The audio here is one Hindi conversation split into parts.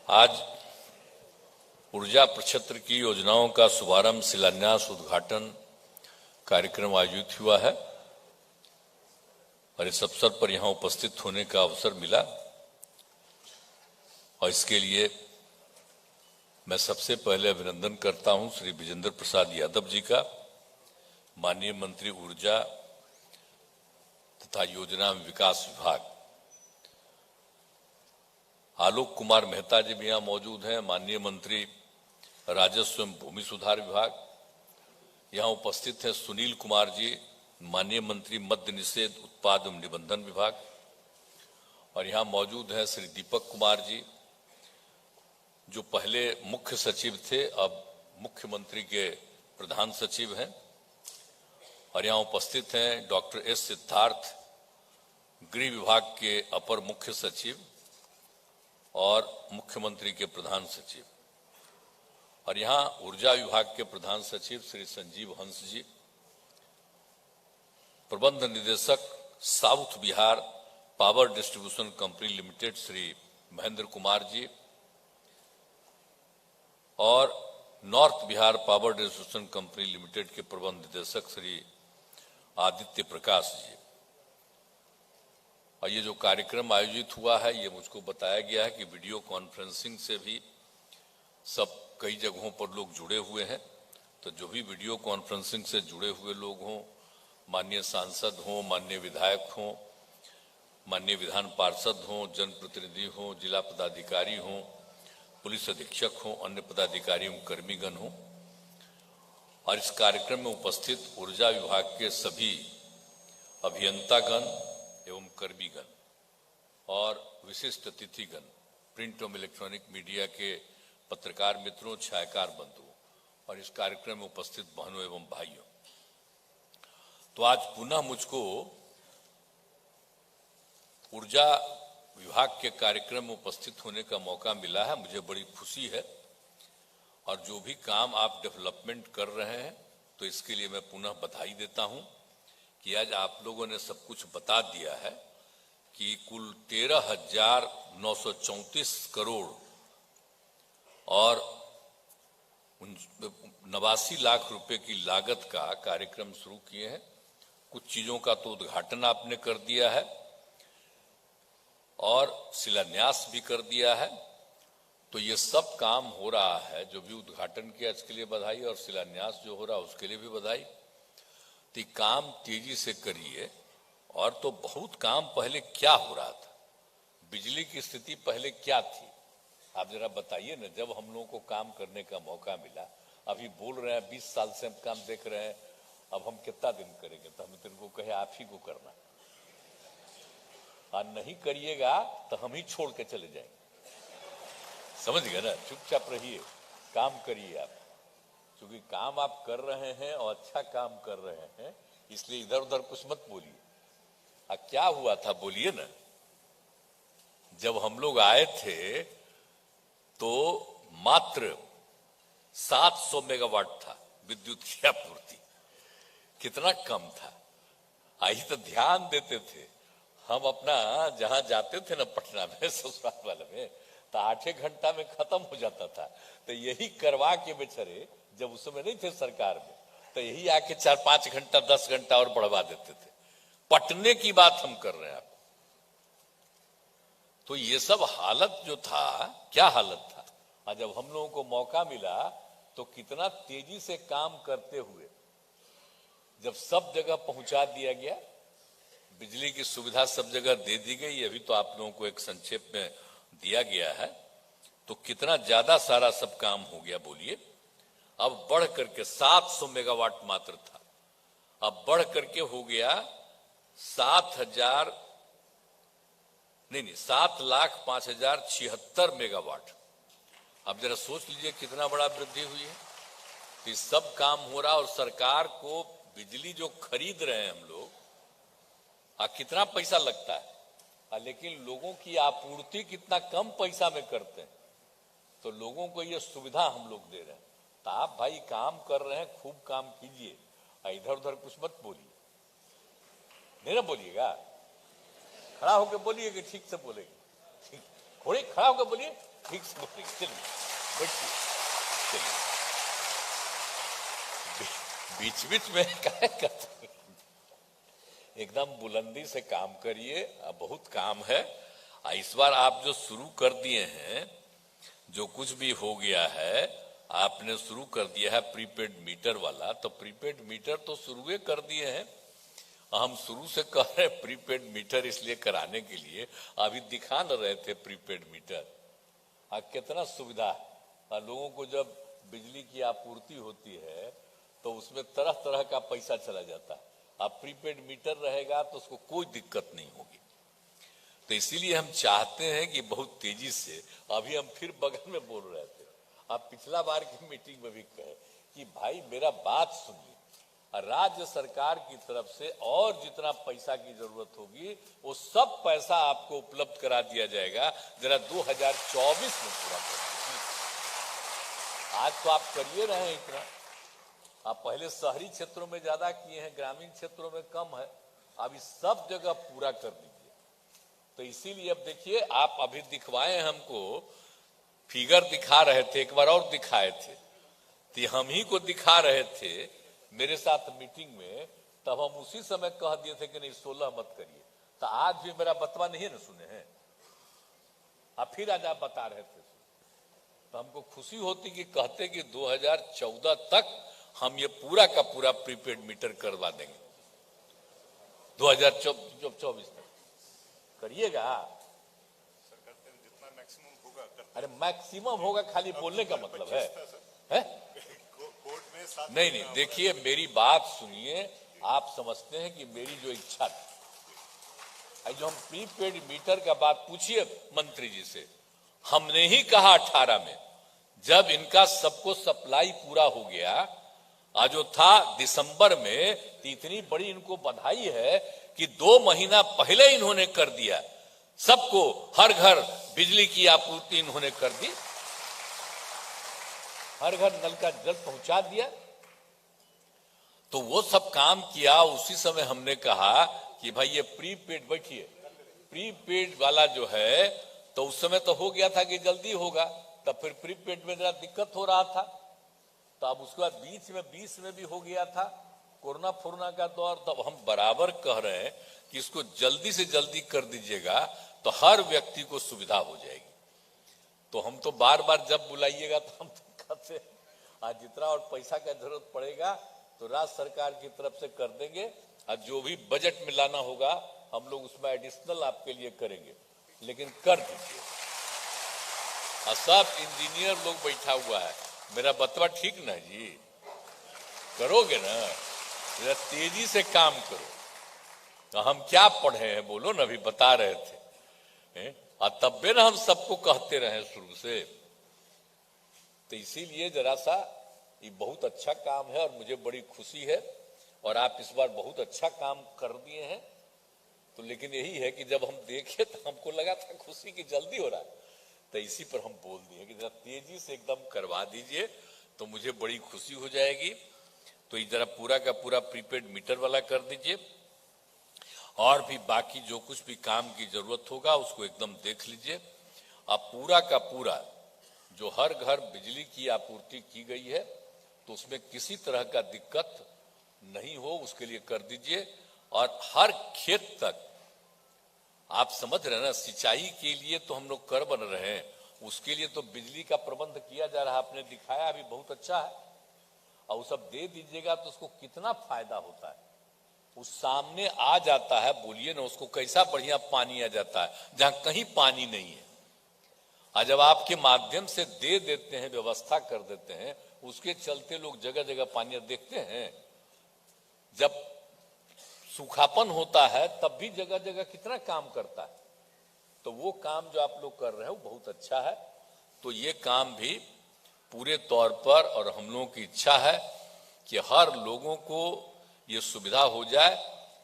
आज ऊर्जा प्रक्षेत्र की योजनाओं का शुभारंभ, शिलान्यास, उद्घाटन कार्यक्रम आयोजित हुआ है और इस अवसर पर यहां उपस्थित होने का अवसर मिला और इसके लिए मैं सबसे पहले अभिनंदन करता हूं श्री विजेंद्र प्रसाद यादव जी का, माननीय मंत्री ऊर्जा तथा योजना विकास विभाग। आलोक कुमार मेहता जी भी यहाँ मौजूद हैं, माननीय मंत्री राजस्व एवं भूमि सुधार विभाग। यहाँ उपस्थित हैं सुनील कुमार जी, माननीय मंत्री मद्य निषेध उत्पाद एवं निबंधन विभाग। और यहाँ मौजूद हैं श्री दीपक कुमार जी, जो पहले मुख्य सचिव थे, अब मुख्यमंत्री के प्रधान सचिव हैं। और यहाँ उपस्थित हैं डॉक्टर एस सिद्धार्थ, गृह विभाग के अपर मुख्य सचिव और मुख्यमंत्री के प्रधान सचिव। और यहाँ ऊर्जा विभाग के प्रधान सचिव श्री संजीव हंस जी, प्रबंध निदेशक south Bihar power distribution company limited Shri Mahendra Kumar ji और north Bihar power distribution company limited के प्रबंध निदेशक श्री आदित्य प्रकाश जी। और ये जो कार्यक्रम आयोजित हुआ है, ये मुझको बताया गया है कि वीडियो कॉन्फ्रेंसिंग से भी सब कई जगहों पर लोग जुड़े हुए हैं। तो जो भी वीडियो कॉन्फ्रेंसिंग से जुड़े हुए लोग हों, माननीय सांसद हों, माननीय विधायक हों, माननीय विधान पार्षद हों, जनप्रतिनिधि हों, जिला पदाधिकारी हों, पुलिस अधीक्षक हों, अन्य पदाधिकारी एवं कर्मीगण हों, और इस कार्यक्रम में उपस्थित ऊर्जा विभाग के सभी अभियंतागण एवं कर्मीगण और विशिष्ट अतिथिगण, प्रिंट एवं इलेक्ट्रॉनिक मीडिया के पत्रकार मित्रों, छायाकार बंधुओं और इस कार्यक्रम में उपस्थित बहनों एवं भाइयों। तो आज पुनः मुझको ऊर्जा विभाग के कार्यक्रम में उपस्थित होने का मौका मिला है। मुझे बड़ी खुशी है और जो भी काम आप डेवलपमेंट कर रहे हैं, तो इसके लिए मैं पुनः बधाई देता हूं कि आज आप लोगों ने सब कुछ बता दिया है कि कुल 13,934 करोड़ और 89 लाख रुपए की लागत का कार्यक्रम शुरू किए हैं। कुछ चीजों का तो उद्घाटन आपने कर दिया है और शिलान्यास भी कर दिया है। तो ये सब काम हो रहा है, जो भी उद्घाटन किया इसके लिए बधाई और शिलान्यास जो हो रहा है उसके लिए भी बधाई। तो काम तेजी से करिए। और तो बहुत काम पहले क्या हो रहा था, बिजली की स्थिति पहले क्या थी, आप जरा बताइए ना। जब हम लोगों को काम करने का मौका मिला, अभी बोल रहे हैं 20 साल से हम काम देख रहे हैं, अब हम कितना दिन करेंगे। तो हम तुमको कहे आप ही को करना, और नहीं करिएगा तो हम ही छोड़ के चले जाएंगे। समझ गए ना, चुपचाप रहिए, काम करिए आप, क्योंकि काम आप कर रहे हैं और अच्छा काम कर रहे हैं, इसलिए इधर उधर कुछ मत बोलिए। क्या हुआ था बोलिए ना। जब हम लोग आए थे तो मात्र 700 मेगावाट था विद्युत की आपूर्ति, कितना कम था। आई तो ध्यान देते थे हम अपना, जहां जाते थे ना पटना में ससुराल वाले में, तो 8 घंटा में खत्म हो जाता था। तो यही करवा के बेचारे, जब उस समय नहीं थे सरकार में, तो यही आके 4-5 घंटा 10 घंटा और बढ़वा देते थे। पटने की बात हम कर रहे हैं आप। तो ये सब हालत जो था, क्या हालत था। और जब हम लोगों को मौका मिला तो कितना तेजी से काम करते हुए जब सब जगह पहुंचा दिया गया, बिजली की सुविधा सब जगह दे दी गई। अभी तो आप लोगों को एक संक्षेप में दिया गया है, तो कितना ज्यादा सारा सब काम हो गया बोलिए। अब बढ़ करके 700 मेगावाट मात्र था, अब बढ़ करके हो गया 7,05,076 मेगावाट। अब जरा सोच लीजिए कितना बड़ा वृद्धि हुई है। तो सब काम हो रहा, और सरकार को बिजली जो खरीद रहे हैं हम लोग, कितना पैसा लगता है, लेकिन लोगों की आपूर्ति कितना कम पैसा में करते हैं। तो लोगों को ये सुविधा हम लोग दे रहे हैं। तो आप भाई काम कर रहे हैं, खूब काम कीजिए, इधर उधर कुछ मत बोलिए। नहीं ना बोलिएगा, खड़ा होकर बोलिए कि ठीक से बोलेंगे। ठीक, थोड़ी खड़ा होकर बोलिए, ठीक से बोलेंगे, चलिए बैठिए, चलिए बीच बीच में क्या करते हैं? एकदम बुलंदी से काम करिए, बहुत काम है। इस बार आप जो शुरू कर दिए हैं, जो कुछ भी हो गया है, आपने शुरू कर दिया है प्रीपेड मीटर वाला, तो प्रीपेड मीटर तो शुरू कर दिए हैं। हम शुरू से कह रहे हैं प्रीपेड मीटर इसलिए कराने के लिए, अभी दिखा न रहे थे प्रीपेड मीटर कितना सुविधा है। लोगों को जब बिजली की आपूर्ति होती है तो उसमें तरह तरह का पैसा चला जाता है। अब प्रीपेड मीटर रहेगा तो उसको कोई दिक्कत नहीं होगी। तो इसीलिए हम चाहते हैं कि बहुत तेजी से, अभी हम फिर बगल में बोल रहे थे, आप पिछला बार की मीटिंग में भी कहे कि भाई मेरा बात सुनिए, राज्य सरकार की तरफ से और जितना पैसा की जरूरत होगी वो सब पैसा आपको उपलब्ध करा दिया जाएगा। जरा 2024 में पूरा कर दीजिए। आज तो आप करिए रहे हैं इतना, आप पहले शहरी क्षेत्रों में ज्यादा किए हैं, ग्रामीण क्षेत्रों में कम है, अब इस सब जगह पूरा कर दीजिए। तो इसीलिए अब देखिए, आप अभी दिखवाए हमको, फिगर दिखा रहे थे, एक बार और दिखाए थे, तो हम ही को दिखा रहे थे मेरे साथ मीटिंग में, तब हम उसी समय कह दिए थे कि नहीं 16 मत करिए। तो आज भी मेरा बतवा नहीं न सुने हैं, आप फिर आज आप बता रहे थे, तो हमको खुशी होती कि कहते कि 2014 तक हम ये पूरा का पूरा प्रीपेड मीटर करवा देंगे। 2024 तक करिएगा। जितना मैक्सिमम होगा। अरे मैक्सिमम होगा खाली बोलने का मतलब है? नहीं नहीं, देखिए मेरी बात सुनिए, आप समझते हैं कि मेरी जो इच्छा थी, जो हम प्रीपेड मीटर का बात पूछिए मंत्री जी से, हमने ही कहा 18 में जब इनका सबको सप्लाई पूरा हो गया, आज जो था दिसंबर में, तो इतनी बड़ी इनको बधाई है कि 2 महीना पहले इन्होंने कर दिया, सबको हर घर बिजली की आपूर्ति इन्होंने कर दी, हर घर नल का जल पहुंचा दिया। तो वो सब काम किया। उसी समय हमने कहा कि भाई ये प्रीपेड, बैठिए, प्रीपेड वाला जो है, तो उस समय तो हो गया था कि जल्दी होगा, तब फिर प्रीपेड में जरा दिक्कत हो रहा था, तो अब उसके बाद बीच में 20 में भी हो गया था कोरोना का दौर। तब हम बराबर कह रहे हैं कि इसको जल्दी से जल्दी कर दीजिएगा तो हर व्यक्ति को सुविधा हो जाएगी। तो हम तो बार बार जब बुलाइएगा तो हम तो कहते हैं आज जितना और पैसा का जरूरत पड़ेगा तो राज्य सरकार की तरफ से कर देंगे, और जो भी बजट में लाना होगा हम लोग उसमें एडिशनल आपके लिए करेंगे, लेकिन कर दीजिए। और सब इंजीनियर लोग बैठा हुआ है, मेरा बतवा ठीक ना जी, करोगे ना, जरा तेजी से काम करो। तो हम क्या पढ़े हैं बोलो ना, अभी बता रहे थे, और तब भी ना हम सबको कहते रहे शुरू से। तो इसीलिए जरा सा ये बहुत अच्छा काम है और मुझे बड़ी खुशी है, और आप इस बार बहुत अच्छा काम कर दिए हैं। तो लेकिन यही है कि जब हम देखे तो हमको लगा था खुशी की जल्दी हो रहा है, तो इसी पर हम बोल दिए कि जरा तेजी से एकदम करवा दीजिए तो मुझे बड़ी खुशी हो जाएगी। तो ये जरा पूरा का पूरा प्रीपेड मीटर वाला कर दीजिए, और भी बाकी जो कुछ भी काम की जरूरत होगा उसको एकदम देख लीजिए। अब पूरा का पूरा जो हर घर बिजली की आपूर्ति की गई है तो उसमें किसी तरह का दिक्कत नहीं हो, उसके लिए कर दीजिए। और हर खेत तक, आप समझ रहे हैं ना, सिंचाई के लिए तो हम लोग कर बन रहे हैं, उसके लिए तो बिजली का प्रबंध किया जा रहा है, आपने दिखाया अभी, बहुत अच्छा है। और वो सब दे दीजिएगा तो उसको कितना फायदा होता है, उस सामने आ जाता है, बोलिए ना, उसको कैसा बढ़िया पानी आ जाता है जहां कहीं पानी नहीं है। आज जब आपके माध्यम से दे देते हैं, व्यवस्था कर देते हैं, उसके चलते लोग जगह जगह पानी देखते हैं। जब सूखापन होता है तब भी जगह जगह कितना काम करता है। तो वो काम जो आप लोग कर रहे हो बहुत अच्छा है। तो ये काम भी पूरे तौर पर, और हम लोगों की इच्छा है कि हर लोगों को ये सुविधा हो जाए,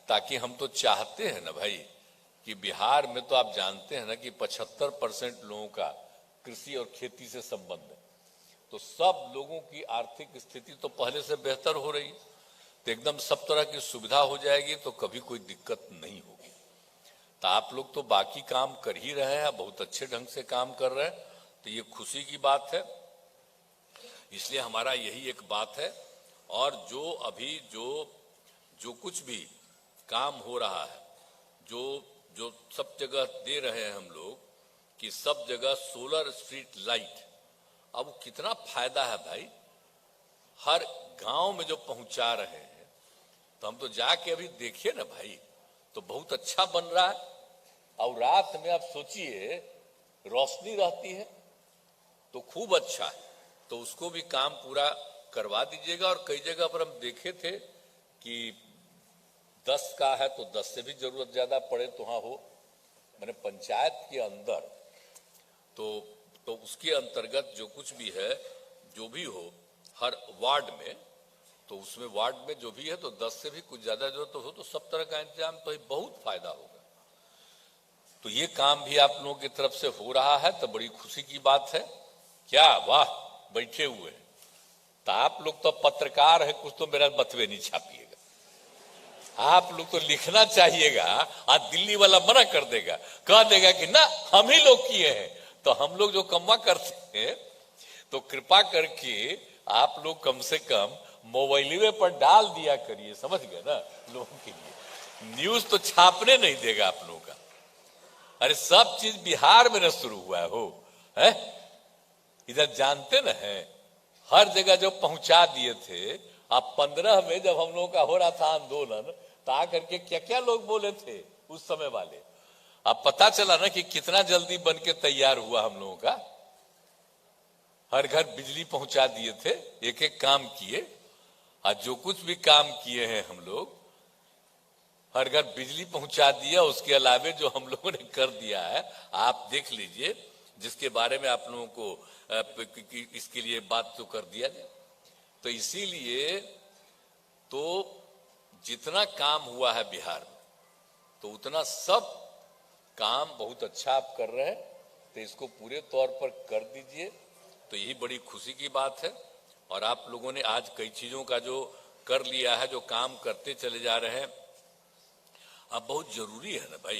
ताकि हम तो चाहते हैं ना भाई कि बिहार में तो आप जानते हैं ना कि 75% लोगों का कृषि और खेती से संबंध है। तो सब लोगों की आर्थिक स्थिति तो पहले से बेहतर हो रही है, तो एकदम सब तरह की सुविधा हो जाएगी, तो कभी कोई दिक्कत नहीं होगी। तो आप लोग तो बाकी काम कर ही रहे हैं, बहुत अच्छे ढंग से काम कर रहे हैं। तो ये खुशी की बात है, इसलिए हमारा यही एक बात है। और जो अभी जो कुछ भी काम हो रहा है, जो सब जगह दे रहे हैं हम लोग कि सब जगह सोलर स्ट्रीट लाइट, अब कितना फायदा है भाई, हर गांव में जो पहुंचा रहे हैं, तो हम तो जाके अभी देखिए ना भाई, तो बहुत अच्छा बन रहा है। और रात में आप सोचिए रोशनी रहती है तो खूब अच्छा है, तो उसको भी काम पूरा करवा दीजिएगा। और कई जगह पर हम देखे थे कि 10 का है तो 10 से भी जरूरत ज्यादा पड़े तो हाँ हो, मैंने पंचायत के अंदर तो उसके अंतर्गत जो कुछ भी है, जो भी हो हर वार्ड में, तो उसमें वार्ड में जो भी है तो 10 से भी कुछ ज्यादा जरूरत हो तो सब तरह का इंतजाम, तो बहुत फायदा होगा। तो ये काम भी आप लोगों की तरफ से हो रहा है, तो बड़ी खुशी की बात है। क्या वाह, बैठे हुए हैं तो आप लोग तो पत्रकार है, कुछ तो मेरा बतवे नहीं छापिएगा, आप लोग तो लिखना चाहिएगा। आज दिल्ली वाला मना कर देगा, कह देगा कि ना हम ही लोग किए हैं, तो हम लोग जो कम्मा करते हैं, तो कृपा करके आप लोग कम से कम मोबाइल पर डाल दिया करिए, समझ गए ना, लोगों के लिए न्यूज तो छापने नहीं देगा आप लोगों का। अरे सब चीज बिहार में न शुरू हुआ है, इधर जानते न है, हर जगह जो पहुंचा दिए थे। आप 15 में जब हम लोगों का हो रहा था आंदोलन, तो आकर के क्या क्या लोग बोले थे उस समय वाले, अब पता चला ना कि कितना जल्दी बन के तैयार हुआ हम लोगों का। हर घर बिजली पहुंचा दिए थे, एक एक काम किए, आज जो कुछ भी काम किए हैं हम लोग, हर घर बिजली पहुंचा दिया। उसके अलावे जो हम लोगों ने कर दिया है आप देख लीजिए, जिसके बारे में आप लोगों को इसके लिए बात तो कर दिया जाए। तो इसीलिए तो जितना काम हुआ है बिहार में, तो उतना सब काम बहुत अच्छा आप कर रहे हैं, तो इसको पूरे तौर पर कर दीजिए, तो यही बड़ी खुशी की बात है। और आप लोगों ने आज कई चीजों का जो कर लिया है, जो काम करते चले जा रहे हैं। अब बहुत जरूरी है ना भाई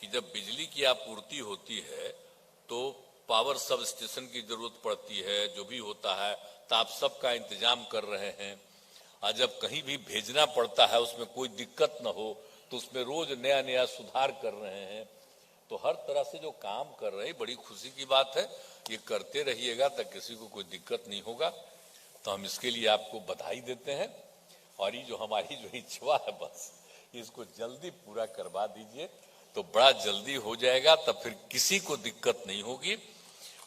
कि जब बिजली की आपूर्ति होती है तो पावर सब स्टेशन की जरूरत पड़ती है, जो भी होता है, तो आप सबका इंतजाम कर रहे हैं। और जब कहीं भी भेजना पड़ता है उसमें कोई दिक्कत न हो, तो उसमें रोज नया नया सुधार कर रहे हैं। तो हर तरह से जो काम कर रहे हैं, बड़ी खुशी की बात है। ये करते रहिएगा तो किसी को कोई दिक्कत नहीं होगा, तो हम इसके लिए आपको बधाई देते हैं। और ये जो हमारी जो इच्छा है, बस इसको जल्दी पूरा करवा दीजिए, तो बड़ा जल्दी हो जाएगा, तब फिर किसी को दिक्कत नहीं होगी।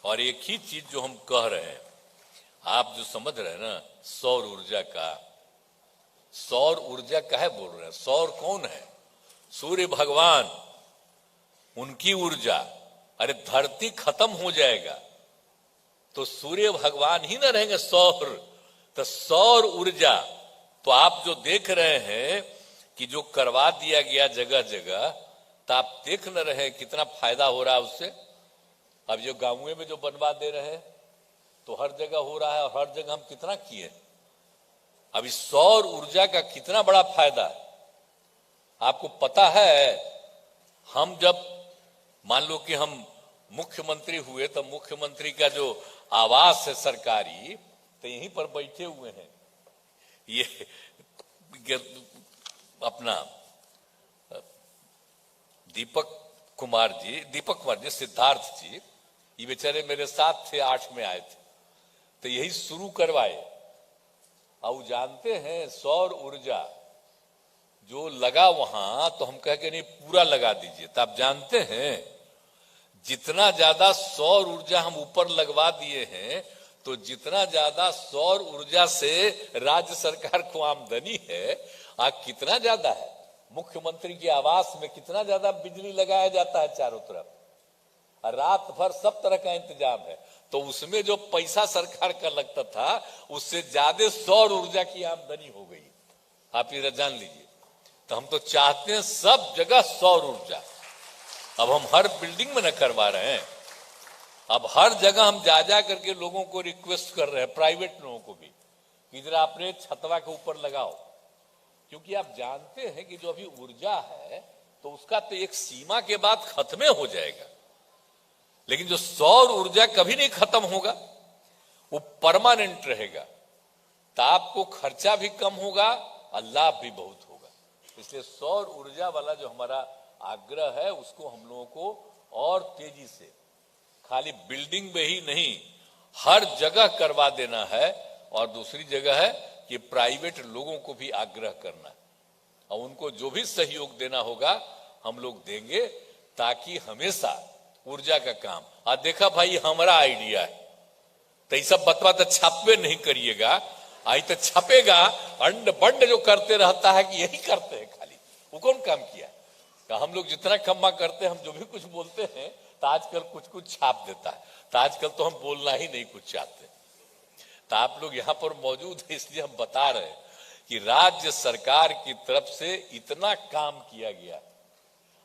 और एक ही चीज जो हम कह रहे हैं, आप जो समझ रहे हैं ना, सौर ऊर्जा का, सौर ऊर्जा काहे बोल रहे हैं? सौर कौन है? सूर्य भगवान, उनकी ऊर्जा। अरे धरती खत्म हो जाएगा तो सूर्य भगवान ही ना रहेंगे, सौर, तो सौर ऊर्जा। तो आप जो देख रहे हैं कि जो करवा दिया गया जगह जगह, तो आप देख न रहे कितना फायदा हो रहा है उससे। अब जो गांव में जो बनवा दे रहे हैं, तो हर जगह हो रहा है, और हर जगह हम कितना किए। अब इस सौर ऊर्जा का कितना बड़ा फायदा है आपको पता है। हम जब मान लो कि हम मुख्यमंत्री हुए, तो मुख्यमंत्री का जो आवास है सरकारी, तो यहीं पर बैठे हुए हैं ये अपना दीपक कुमार जी, सिद्धार्थ जी, ये बेचारे मेरे साथ थे, 8 में आए थे, तो यही शुरू करवाए। और जानते हैं सौर ऊर्जा जो लगा वहां, तो हम कह के नहीं पूरा लगा दीजिए। तो आप जानते हैं जितना ज्यादा सौर ऊर्जा हम ऊपर लगवा दिए हैं, तो जितना ज्यादा सौर ऊर्जा से राज्य सरकार को आमदनी है, कितना ज्यादा है। मुख्यमंत्री के आवास में कितना ज्यादा बिजली लगाया जाता है चारों तरफ, और रात भर सब तरह का इंतजाम है। तो उसमें जो पैसा सरकार का लगता था, उससे ज्यादा सौर ऊर्जा की आमदनी हो गई। आप ये जान लीजिए। तो हम तो चाहते हैं सब जगह सौर ऊर्जा। अब हम हर बिल्डिंग में न करवा रहे हैं, अब हर जगह हम जा जा करके लोगों को रिक्वेस्ट कर रहे हैं, प्राइवेट लोगों को भी, कि जरा अपने छतवा के ऊपर लगाओ। क्योंकि आप जानते हैं कि जो अभी ऊर्जा है, तो उसका तो एक सीमा के बाद खत्म हो जाएगा। लेकिन जो सौर ऊर्जा कभी नहीं खत्म होगा, वो परमानेंट रहेगा। ताप को खर्चा भी कम होगा और लाभ भी बहुत होगा। इसलिए सौर ऊर्जा वाला जो हमारा आग्रह है, उसको हम लोगों को और तेजी से खाली बिल्डिंग में ही नहीं, हर जगह करवा देना है। और दूसरी जगह है कि प्राइवेट लोगों को भी आग्रह करना है और उनको जो भी सहयोग देना होगा हम लोग देंगे, ताकि हमेशा ऊर्जा का काम। आज देखा भाई, हमारा आइडिया है तो ये सब बतवा तो छापे नहीं करिएगा, आई तो छपेगा। अंड बंड जो करते रहता है कि यही करते हैं खाली, वो कौन काम किया? हम लोग जितना कम्मा करते हैं, हम जो भी कुछ बोलते हैं तो आजकल कुछ कुछ छाप देता है। तो आजकल तो हम बोलना ही नहीं कुछ चाहते। तो आप लोग यहाँ पर मौजूद है, इसलिए हम बता रहे हैं कि राज्य सरकार की तरफ से इतना काम किया गया,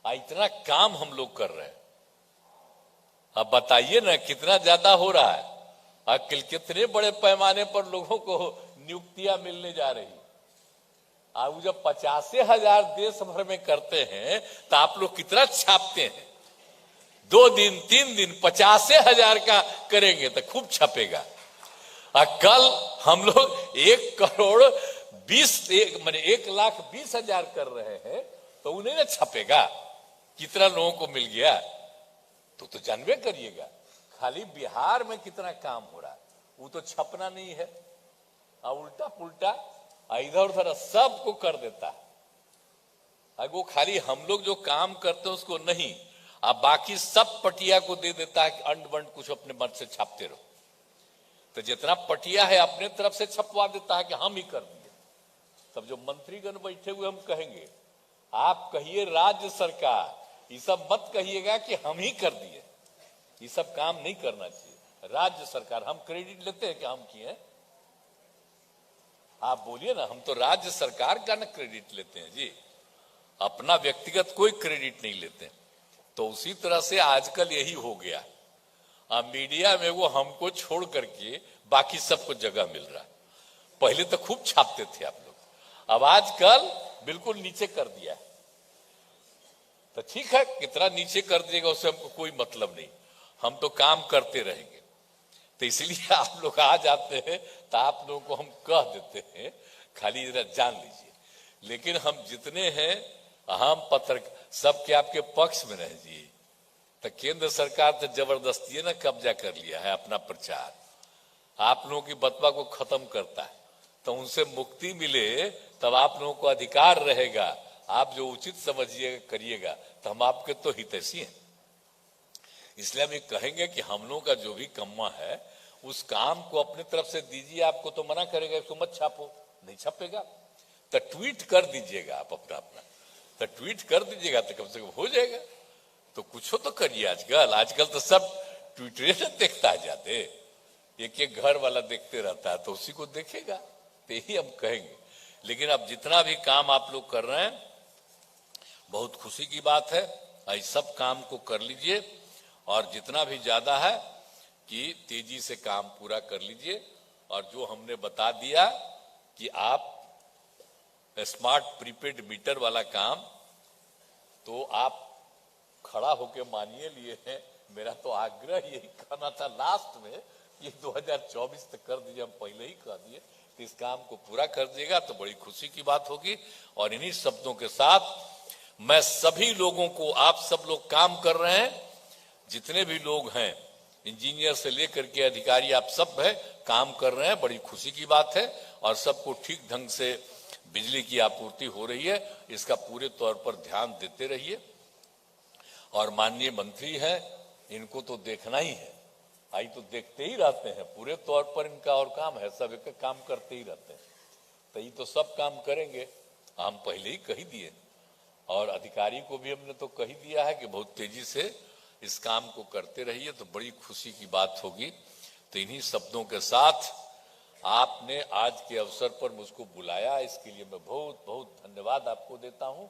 इतना काम हम लोग कर रहे हैं। अब बताइए ना कितना ज्यादा हो रहा है और कितने बड़े पैमाने पर लोगों को नियुक्तियां मिलने जा रही। अब जब 50,000 देश भर में करते हैं तो आप लोग कितना छापते हैं? 2 दिन 3 दिन 50,000 का करेंगे तो खूब छपेगा। और कल हम लोग 1,20,000 कर रहे हैं तो उन्हें ना छपेगा कितना लोगों को मिल गया, तो जानवे करिएगा। खाली बिहार में कितना काम हो रहा है वो तो छपना नहीं है, और उल्टा पुल्टा इधर उधर सबको कर देता है। वो खाली हम लोग जो काम करते हैं उसको नहीं, अब बाकी सब पटिया को दे देता है कि अंड बंड कुछ अपने मन से छापते रहो। तो जितना पटिया है अपने तरफ से छपवा देता है कि हम ही कर दिए। तब जो मंत्रीगण बैठे हुए हम कहेंगे, आप कहिए राज्य सरकार, ये सब मत कहिएगा कि हम ही कर दिए। ये सब काम नहीं करना चाहिए। राज्य सरकार, हम क्रेडिट लेते हैं कि हम किए हैं? आप बोलिए ना, हम तो राज्य सरकार का ना क्रेडिट लेते हैं जी, अपना व्यक्तिगत कोई क्रेडिट नहीं लेते। तो उसी तरह से आजकल यही हो गया, मीडिया में वो हमको छोड़ करके बाकी सबको जगह मिल रहा है। पहले तो खूब छापते थे आप लोग, अब आजकल बिल्कुल नीचे कर दिया है। तो ठीक है, कितना नीचे कर दिएगा उससे हमको कोई मतलब नहीं, हम तो काम करते रहेंगे। तो इसलिए आप लोग आ जाते हैं तो आप लोगों को हम कह देते हैं, खाली जरा जान लीजिए। लेकिन हम जितने हैं हम पत्रकार सबके आपके पक्ष में रह जी। तो केंद्र सरकार तो जबरदस्ती ना कब्जा कर लिया है अपना प्रचार, आप लोगों की बतवा को खत्म करता है। तो उनसे मुक्ति मिले तब आप लोगों को अधिकार रहेगा, आप जो उचित समझिएगा करिएगा, तो हम आपके तो हितैषी हैं। इसलिए हम ये कहेंगे कि हम लोगों का जो भी कम्मा है उस काम को अपने तरफ से दीजिए। आपको तो मना करेगा इसको मत छापो, नहीं छपेगा तो ट्वीट कर दीजिएगा आप अपना, तो ट्वीट कर दीजिएगा तो कम से कम हो जाएगा। तो कुछ तो करिए। आजकल तो सब ट्विटर से देखता है जाते, एक घर वाला देखते रहता है तो उसी को देखेगा। तो यही हम कहेंगे। लेकिन अब जितना भी काम आप लोग कर रहे हैं बहुत खुशी की बात है, इस सब काम को कर लीजिए और जितना भी ज्यादा है कि तेजी से काम पूरा कर लीजिए। और जो हमने बता दिया कि आप स्मार्ट प्रीपेड मीटर वाला काम तो आप खड़ा होके मानिए लिए हैं। मेरा तो आग्रह यही कहना था लास्ट में, ये 2024 तक कर दीजिए, हम पहले ही कह दिए। तो इस काम को पूरा कर दिएगा तो बड़ी खुशी की बात होगी। और इन्हीं शब्दों के साथ मैं सभी लोगों को, आप सब लोग काम कर रहे हैं, जितने भी लोग हैं इंजीनियर से लेकर के अधिकारी, आप सब है काम कर रहे हैं, बड़ी खुशी की बात है। और सबको ठीक ढंग से बिजली की आपूर्ति हो रही है, इसका पूरे तौर पर ध्यान देते रहिए। और माननीय मंत्री हैं, इनको तो देखना ही है, आई तो देखते ही रहते हैं, पूरे तौर पर इनका और काम है, सब एक काम करते ही रहते हैं। तो ये तो सब काम करेंगे, हम पहले ही कही दिए। और अधिकारी को भी हमने तो कही दिया है कि बहुत तेजी से इस काम को करते रहिए, तो बड़ी खुशी की बात होगी। तो इन्हीं शब्दों के साथ आपने आज के अवसर पर मुझको बुलाया, इसके लिए मैं बहुत बहुत धन्यवाद आपको देता हूं।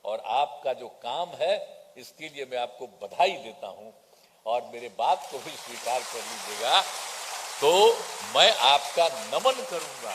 और आपका जो काम है इसके लिए मैं आपको बधाई देता हूं। और मेरे बात को भी स्वीकार कर लीजिएगा, तो मैं आपका नमन करूंगा।